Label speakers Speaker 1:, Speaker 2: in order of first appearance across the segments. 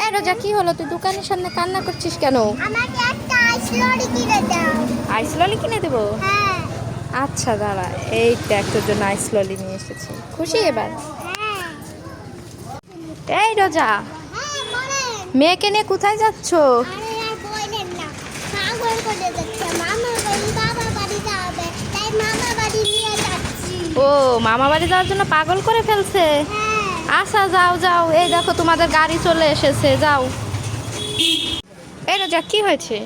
Speaker 1: এই রোজা, কি হলো? তুই দোকানের সামনে কান্না করছিস কেন?
Speaker 2: আমাকে একটা আইস লরি কিনে দাও।
Speaker 1: আইস ললি কিনে দেবো?
Speaker 2: হ্যাঁ
Speaker 1: আচ্ছা দাঁড়া, এই দেখ তোর জন্য আইস ললি নিয়ে এসেছি। খুশি এবার?
Speaker 2: হ্যাঁ
Speaker 1: এই রোজা,
Speaker 2: হ্যাঁ বলেন।
Speaker 1: মেয়েকে নিয়ে কোথায় যাচ্ছ?
Speaker 2: আরে আর বলেন না, পাগল করে যাচ্ছে। মামার বাড়ি বাবার বাড়ি যাবে, তাই মামার বাড়ি নিয়ে যাচ্ছি।
Speaker 1: ও, মামা বাড়ি যাওয়ার জন্য পাগল করে ফেলছে।
Speaker 2: হ্যাঁ
Speaker 1: আচ্ছা যাও যাও, এই দেখো তোমাদের গাড়ি চলে এসেছে, যাও। এই রোজা, কি হয়েছে?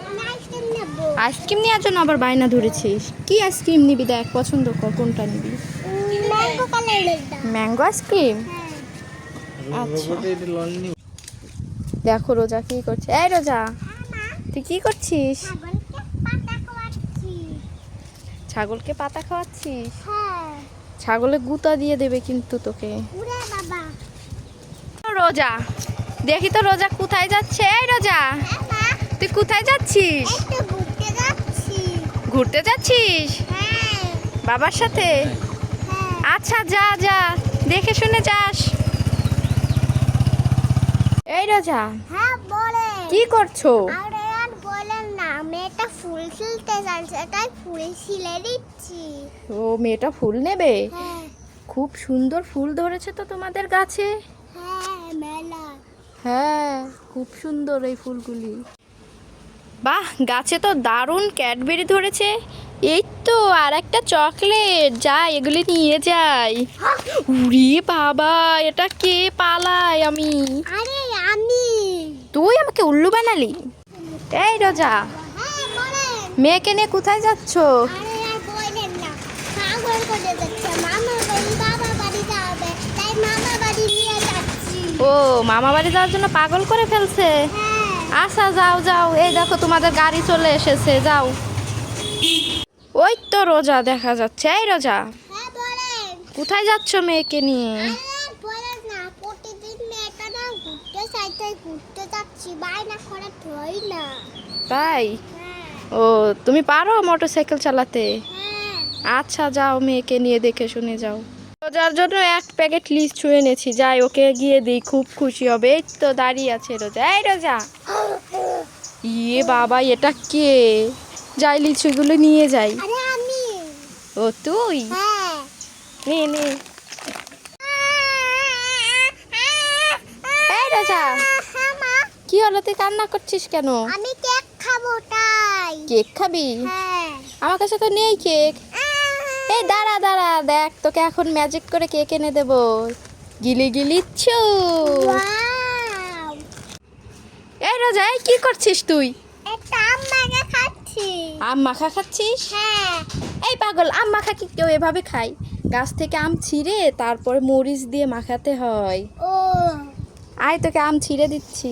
Speaker 2: আমি আইসক্রিম নেবো।
Speaker 1: আইসক্রিম নেওয়ার জন্য আবার বায়না ধরেছিস? কি আইসক্রিম নিবি? দেখ পছন্দ কর, কোনটা নিবি?
Speaker 2: ম্যাঙ্গো কালারের দাও।
Speaker 1: Mango ice cream?
Speaker 2: হ্যাঁ
Speaker 1: আচ্ছা দেখো রোজা কি করছে। এই রোজা, তুই কি করছিস?
Speaker 2: ছাগলকে পাতা
Speaker 1: ছাগলকে পাতা
Speaker 2: খাওয়াচ্ছি।
Speaker 1: খাওয়াচ্ছিস?
Speaker 2: হ্যাঁ
Speaker 1: ছাগলে গুতা দিয়ে দেবে কিন্তু তোকে।
Speaker 2: উড়ে বাবা।
Speaker 1: রোজা, দেখি তো রোজা কোথায় যাচ্ছে। এই রোজা,
Speaker 2: হ্যাঁ মা,
Speaker 1: তুই কোথায় যাচ্ছিস?
Speaker 2: একটু ঘুরতে যাচ্ছি।
Speaker 1: ঘুরতে যাচ্ছিস
Speaker 2: হ্যাঁ
Speaker 1: বাবার সাথে?
Speaker 2: হ্যাঁ
Speaker 1: আচ্ছা যা যা, দেখে শুনে যাস। এই রোজা,
Speaker 2: হ্যাঁ বলেন।
Speaker 1: কি করছো?
Speaker 2: আরে আর বলেন না, মেয়েটা ফুল ছিলতে যাচ্ছে, তাই ফুল ছিলে দিচ্ছি।
Speaker 1: ও, মেয়েটা ফুল নেবে?
Speaker 2: হ্যাঁ
Speaker 1: খুব সুন্দর ফুল ধরেছে তো তোমাদের গাছে।
Speaker 2: হ্যাঁ মেলা।
Speaker 1: হ্যাঁ, খুব সুন্দর এই ফুলগুলি। বাহ, গাছে তো দারুণ ক্যাডবেরি ধরেছে। এই তো আর একটা চকলেট, যা এগুলি নিয়ে যাই। উড়ি বাবা, এটা কে? পালাই আমি।
Speaker 2: আরে আমি।
Speaker 1: তুই আমাকে উল্লু বানালি? এই রোজা,
Speaker 2: হ্যাঁ বলেন।
Speaker 1: মেয়েকে নিয়ে কোথায় যাচ্ছ?
Speaker 2: আরে আর বলেন না, পাগল করে যাচ্ছে। মামার বাড়ি বাবার বাড়ি যাবে, তাই মামার বাড়ি নিয়ে যাচ্ছি।
Speaker 1: ও, মামা বাড়ি যাওয়ার জন্য পাগল করে ফেলছে।
Speaker 2: হ্যাঁ
Speaker 1: আচ্ছা যাও যাও, এই দেখো তোমাদের গাড়ি চলে এসেছে, যাও। ওই তো রোজা দেখা যাচ্ছে। এই রোজা,
Speaker 2: হ্যাঁ বলেন।
Speaker 1: কোথায় যাচ্ছ মেয়েকে নিয়ে?
Speaker 2: আরে আর বলেন না, প্রতিদিন মেয়েটা না ঘুরতে চাইতে ঘুরতে যাচ্ছি, বায়না করে ধরি না।
Speaker 1: তাই?
Speaker 2: হ্যাঁ
Speaker 1: ও, তুমি পারো মোটরসাইকেল চালাতে?
Speaker 2: হ্যাঁ
Speaker 1: আচ্ছা যাও, মেয়েকে নিয়ে দেখে শুনে যাও। রোজার জন্য এক প্যাকেট লিচু এনেছি, যাই ওকে গিয়ে দিই, খুব খুশি হবে। এই তো দাঁড়িয়ে আছে রোজা। এই রোজা, ইয়ে বাবা, এটা কে? যাই লিচুগুলো নিয়ে যাই।
Speaker 2: আরে আমি।
Speaker 1: ও তুই?
Speaker 2: হ্যাঁ
Speaker 1: নে নে। এই রোজা,
Speaker 2: হ্যাঁ মা,
Speaker 1: কি হলো? তুই কান্না করছিস কেন?
Speaker 2: আমি কেক খাবো তাই।
Speaker 1: কেক খাবি?
Speaker 2: হ্যাঁ
Speaker 1: আমার কাছে তো নেই কেক। এই দাঁড়া দাঁড়া, দেখ তোকে এখন ম্যাজিক করে কেক এনে দেবো। গিলি গিলি ছু।
Speaker 2: ওয়াও,
Speaker 1: এই রোজা, এই কি করছিস তুই?
Speaker 2: একটা আম মাখা খাচ্ছি।
Speaker 1: আম মাখা খাচ্ছিস?
Speaker 2: হ্যাঁ
Speaker 1: এই পাগল, আম মাখা কি কেউ এভাবে খায়? গাছ থেকে আম ছিঁড়ে তারপর মরিচ দিয়ে মাখাতে হয়।
Speaker 2: ও
Speaker 1: আয় তোকে আম ছিঁড়ে দিচ্ছি।